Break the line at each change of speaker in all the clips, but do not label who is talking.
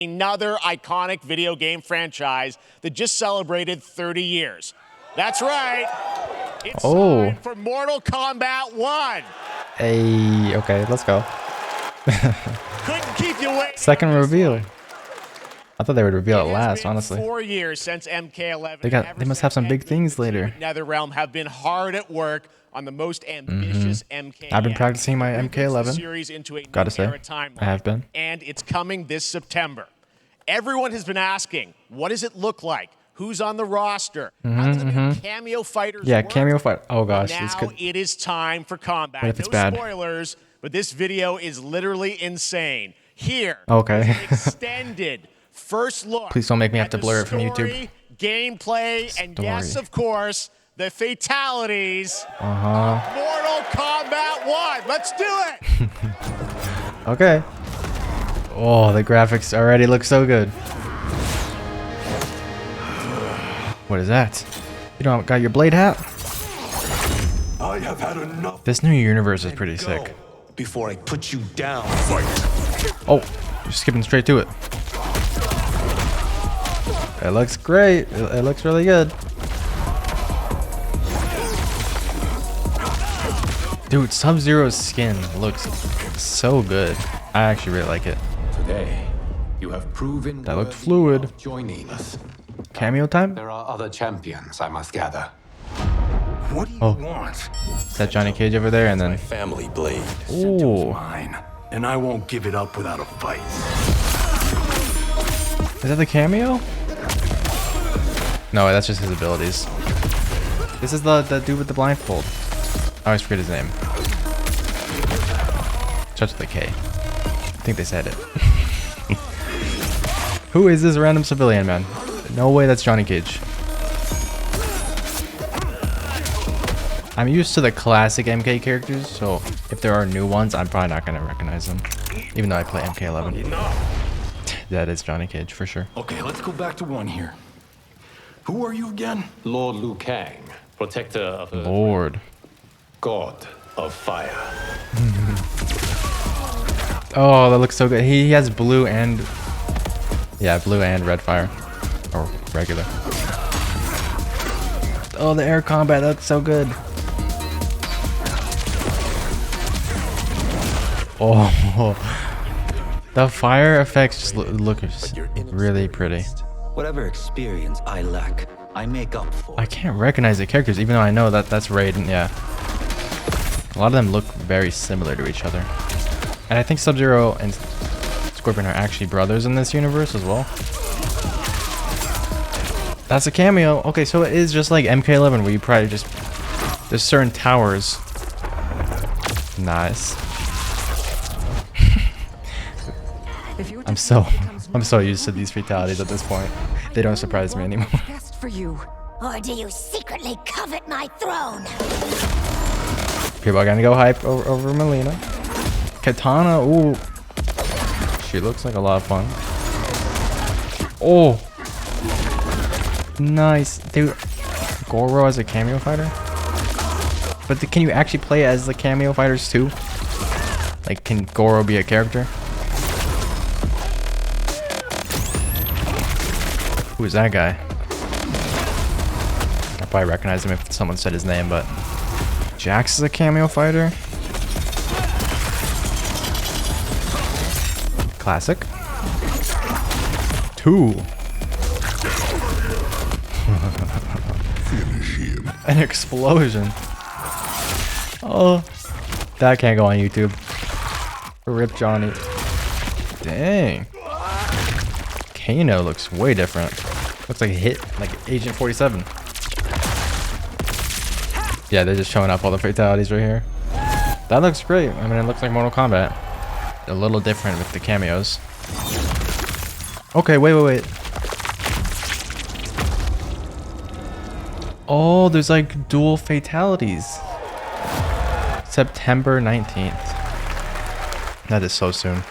Another iconic video game franchise that just celebrated 30 years. That's right. It's time for Mortal Kombat 1.
Hey, okay, let's go.
Couldn't keep you waiting.
Second reveal. I thought they would reveal it last,
It's been
honestly.
4 years since MK11.
They must have some big things later.
NetherRealm have been hard at work on the most ambitious MK.
I've been practicing my MK11. Gotta say, I have been.
And it's coming this September. Everyone has been asking, what does it look like? Who's on the roster? How do the new Kameo fighters work?
Kameo fight. Oh gosh,
now it is time for combat.
What if it's
no
bad?
Spoilers, but this video is literally insane. Here,
okay.
is an extended first look.
Please don't make me have to
at
blur
the
it from YouTube.
Gameplay, and yes, of course, the fatalities of Mortal Kombat 1. Let's do it.
Okay. Oh, the graphics already look so good. What is that? You don't got your blade hat?
I have had enough.
This new universe is pretty sick.
Before I put you down. Fight.
Oh, you're skipping straight to it. It looks great. It looks really good. Dude, Sub-Zero's skin looks so good. I actually really like it.
Today, you have proven
that looked fluid.
Joining us.
Cameo time?
There are other champions, I must gather.
What do you want?
Is that Johnny Cage over there? And then
family blade.
Ooh.
Mine, and I won't give it up without a fight.
Is that the Cameo? No, that's just his abilities. This is the dude with the blindfold. I always forget his name. Starts with a K. I think they said it. Who is this random civilian, man? No way that's Johnny Cage. I'm used to the classic MK characters, so if there are new ones, I'm probably not going to recognize them. Even though I play MK11. That is Johnny Cage, for sure.
Okay, let's go back to one here. Who are you again?
Lord Liu Kang, protector of the
Lord.
God of Fire.
Oh, that looks so good. He has blue and... yeah, blue and red fire. Or regular. Oh, the air combat, that's so good. Oh, the fire effects just look really pretty.
Whatever experience I lack, I make up for.
I can't recognize the characters, even though I know that that's Raiden. Yeah, a lot of them look very similar to each other, and I think Sub-Zero and Scorpion are actually brothers in this universe as well. That's a cameo. Okay, so it is just like MK11, where you probably just there's certain towers. Nice. I'm so used to these fatalities at this point. They don't surprise me anymore.
Best for you. Or do you secretly covet my throne?
People are gonna go hype over Melina. Katana, ooh. She looks like a lot of fun. Oh. Nice. Dude, Goro as a cameo fighter? But can you actually play as the cameo fighters too? Like, can Goro be a character? Who is that guy? I probably recognize him if someone said his name, but... Jax is a cameo fighter? Classic. 2. An explosion. Oh. That can't go on YouTube. Rip Johnny. Dang. Kano looks way different. Looks like a hit, like Agent 47. Yeah, they're just showing up all the fatalities right here. That looks great. I mean, it looks like Mortal Kombat. A little different with the cameos. Okay, wait. Oh, there's like dual fatalities. September 19th. That is so soon.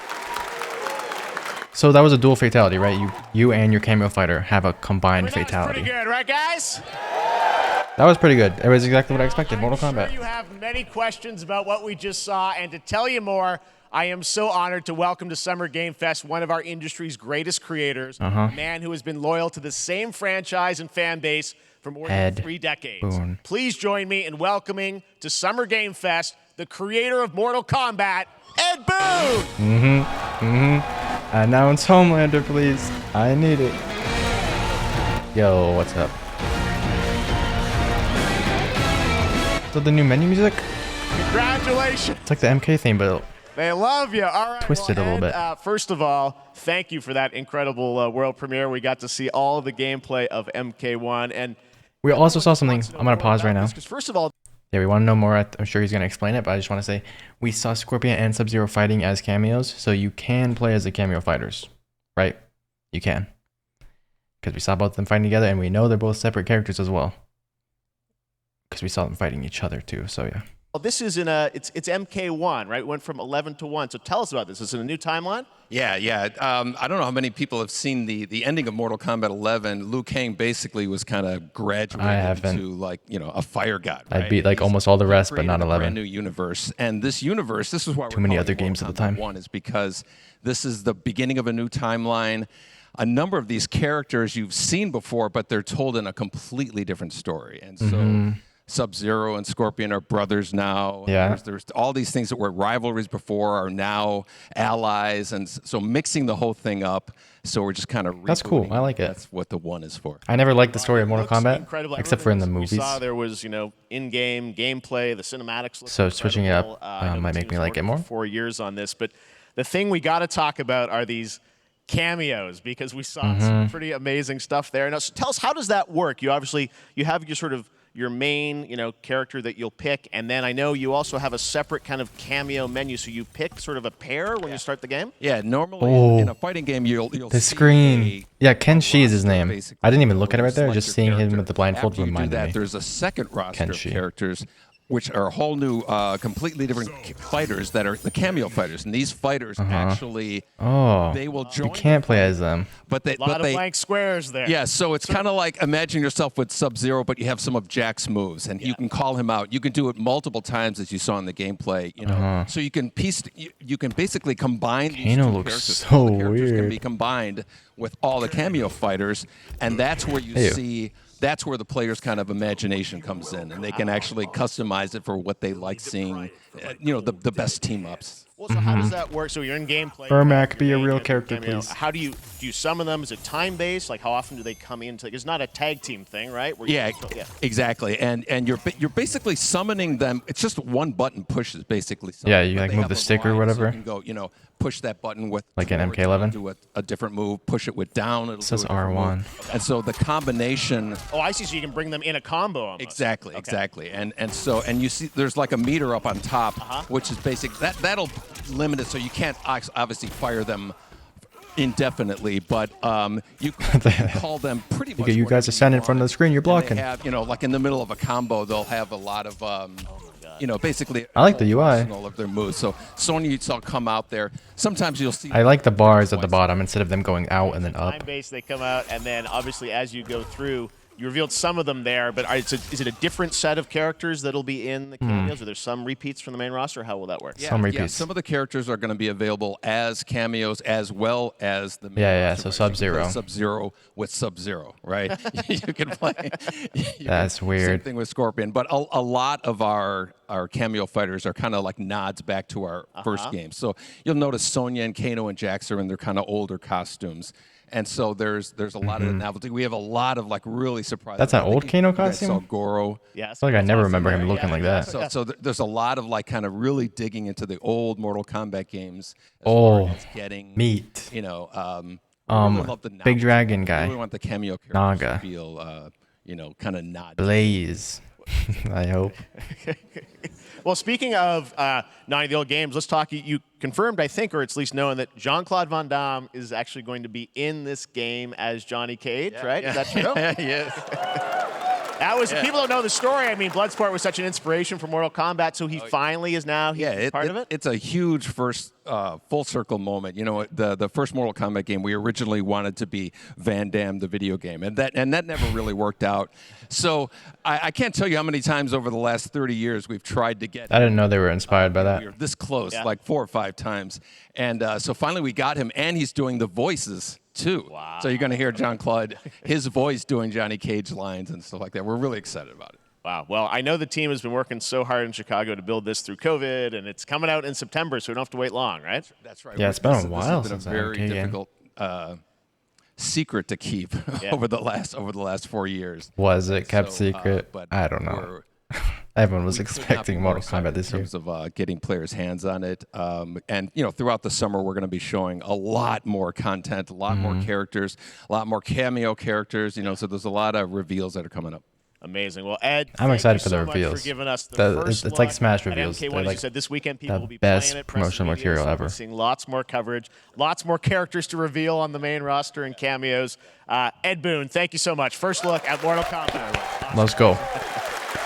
So that was a dual fatality, right? You and your cameo fighter have a combined fatality.
Pretty good, right, guys?
That was pretty good. It was exactly what I expected. Mortal Kombat.
You have many questions about what we just saw, and to tell you more, I am so honored to welcome to Summer Game Fest one of our industry's greatest creators, a man who has been loyal to the same franchise and fan base for more than 3 decades.
Boone.
Please join me in welcoming to Summer Game Fest the creator of Mortal Kombat, Ed Boon!
Announce Homelander, please. I need it. Yo, what's up? So the new menu music?
Congratulations!
It's like the MK theme, but
They love you. All right.
Twisted a little bit.
First of all, thank you for that incredible world premiere. We got to see all of the gameplay of MK1, and
we also saw something. I'm gonna pause right now.
Because first of all,
Yeah, we want to know more. I'm sure he's gonna explain it, but I just want to say we saw Scorpion and Sub-Zero fighting as cameos, so you can play as the cameo fighters, right? You can, because we saw both of them fighting together, and we know they're both separate characters as well, because we saw them fighting each other too. So yeah.
well, this is it's MK1, right? It went from 11 to 1. So tell us about this. Is it a new timeline?
Yeah. I don't know how many people have seen the ending of Mortal Kombat 11. Liu Kang basically was kind of graduated to like, a fire god. Right?
I beat like almost all the rest, but not
a
11.
Brand new universe, and this universe, this is why
Too many other games at the time.
One is because this is the beginning of a new timeline. A number of these characters you've seen before, but they're told in a completely different story, and so. Sub-Zero and Scorpion are brothers now.
Yeah.
There's all these things that were rivalries before are now allies, and so mixing the whole thing up. So we're just kind of
That's cool. I like it.
That's what the 1 is for.
I never liked the story of Mortal
Looks
Kombat,
incredible.
except for in the
Everything
movies.
We saw there was, in-game gameplay, the cinematics.
So switching it up
I know
might
the
make me
team's
like it
working
more.
for 4 years on this, but the thing we got to talk about are these cameos, because we saw some pretty amazing stuff there. Now, so tell us, how does that work? You have your main, character that you'll pick, and then I know you also have a separate kind of cameo menu, so you pick sort of a pair when you start the game?
Yeah, normally in a fighting game, you'll
The
see
screen. Yeah, Ken Shi is his name.
basically.
I didn't even look at it right there.
Select
Just
your
seeing him
character.
with the blindfold
After you do
reminded
that,
me.
there's a second roster of
Kenshi.
characters, which are a whole new, completely different fighters that are the cameo fighters. And these fighters actually, they will join.
You can't play as them.
But they,
A lot of blank squares there.
Yeah, so it's kind of like imagine yourself with Sub-Zero, but you have some of Jack's moves, and you can call him out. You can do it multiple times, as you saw in the gameplay. So you can you can basically combine these
Kano
two
looks
characters.
so
All the characters
weird.
can be combined with all the cameo fighters, and that's where you
Ew.
see. That's where the player's kind of imagination comes in, and they can actually customize it for what they like seeing. The best team ups.
Well, so how does that work? So you're in gameplay.
Ermac,
you're
be a
making
real
a
character,
cameo.
please.
How do you summon them? Is it time-based? Like, how often do they come into? It's not a tag team thing, right? Where
Yeah,
yeah.
exactly. And you're basically summoning them. It's just one button pushes basically.
Yeah, you
But
like
they
move
have
the
a
stick or
variety, so
whatever.
you can go, push that button with
Like in
forward,
MK11?
Do a different move. Push it with down. It'll
says
do a different
R1.
move. And so the combination.
Oh, I see. So you can bring them in a combo. Almost.
Exactly. And you see there's like a meter up on top, which is basic. That'll limit it, so you can't obviously fire them indefinitely, but you can call them pretty much.
You guys are standing in front of the screen. You're
And they
blocking.
have, like in the middle of a combo, they'll have a lot of, basically.
I like the UI.
arsenal of their moves. So Sonya, you saw come out there. Sometimes you'll see.
I like the bars at the bottom instead of them going out and then up.
Time-based, they come out, and then obviously as you go through, you revealed some of them there. But is it a different set of characters that'll be in the cameos? Are there some repeats from the main roster? How will that work?
Some repeats.
Yeah, some of the characters are going to be available as cameos as well as the main
Yeah,
roster,
so
right?
Sub-Zero.
You can play Sub-Zero with Sub-Zero, right? you can play.
That's weird.
Same thing with Scorpion, but a lot of our cameo fighters are kind of like nods back to our first game. So you'll notice Sonya and Kano and Jax are in their kind of older costumes. And so there's a lot of novelty. We have a lot of like really surprising.
That's an old Kano
You guys
costume?
saw Goro.
Yeah,
I feel like I never remember him looking like that.
So there's a lot of like kind of really digging into the old Mortal Kombat games. As
Oh,
far as getting
meat.
really love the
Big
novelty.
Dragon
I
guy.
really want the cameo characters
Naga.
to feel kind of nod.
Blaze. I hope.
Well, speaking of not the old games, let's talk. You confirmed, I think, or it's at least known, that Jean-Claude Van Damme is actually going to be in this game as Johnny Cage, right? Is that true?
Yes.
That was people don't know the story. I mean, Bloodsport was such an inspiration for Mortal Kombat, so he finally is now part of it.
It's a huge first full circle moment. You know, the first Mortal Kombat game we originally wanted to be Van Damme the video game, and that never really worked out. So I can't tell you how many times over the last 30 years we've tried to get.
I didn't know they were inspired by that.
We were this close, like 4 or 5 times, and so finally we got him, and he's doing the voices too.
Wow.
So you're going to hear John Claude, his voice doing Johnny Cage lines and stuff like that. We're really excited about it.
Wow. Well, I know the team has been working so hard in Chicago to build this through COVID, and it's coming out in September, so we don't have to wait long, right?
That's right.
Yeah, it's been a while
This has
since
been a very
arcade game.
difficult secret to keep over the last 4 years.
Was it kept
So,
secret?
but
I don't know. Everyone was
we could not be
expecting
more
Mortal
excited
Kombat this
in
year.
terms of getting players' hands on it. And you know, throughout the summer, we're going to be showing a lot more content, a lot more characters, a lot more cameo characters. You know, so there's a lot of reveals that are coming up.
Amazing. Well, Ed,
I'm
thank
excited
you
for the
so much
reveals.
for giving us the
It's
first
like
look
Smash
at
reveals.
MK1.
They're
As
like
you said, this weekend people
the
will be
best
playing it.
promotional
Press the media,
material
so
ever.
We're seeing lots more coverage, lots more characters to reveal on the main roster and cameos. Ed Boon, thank you so much. First look at Mortal Kombat.
Let's go.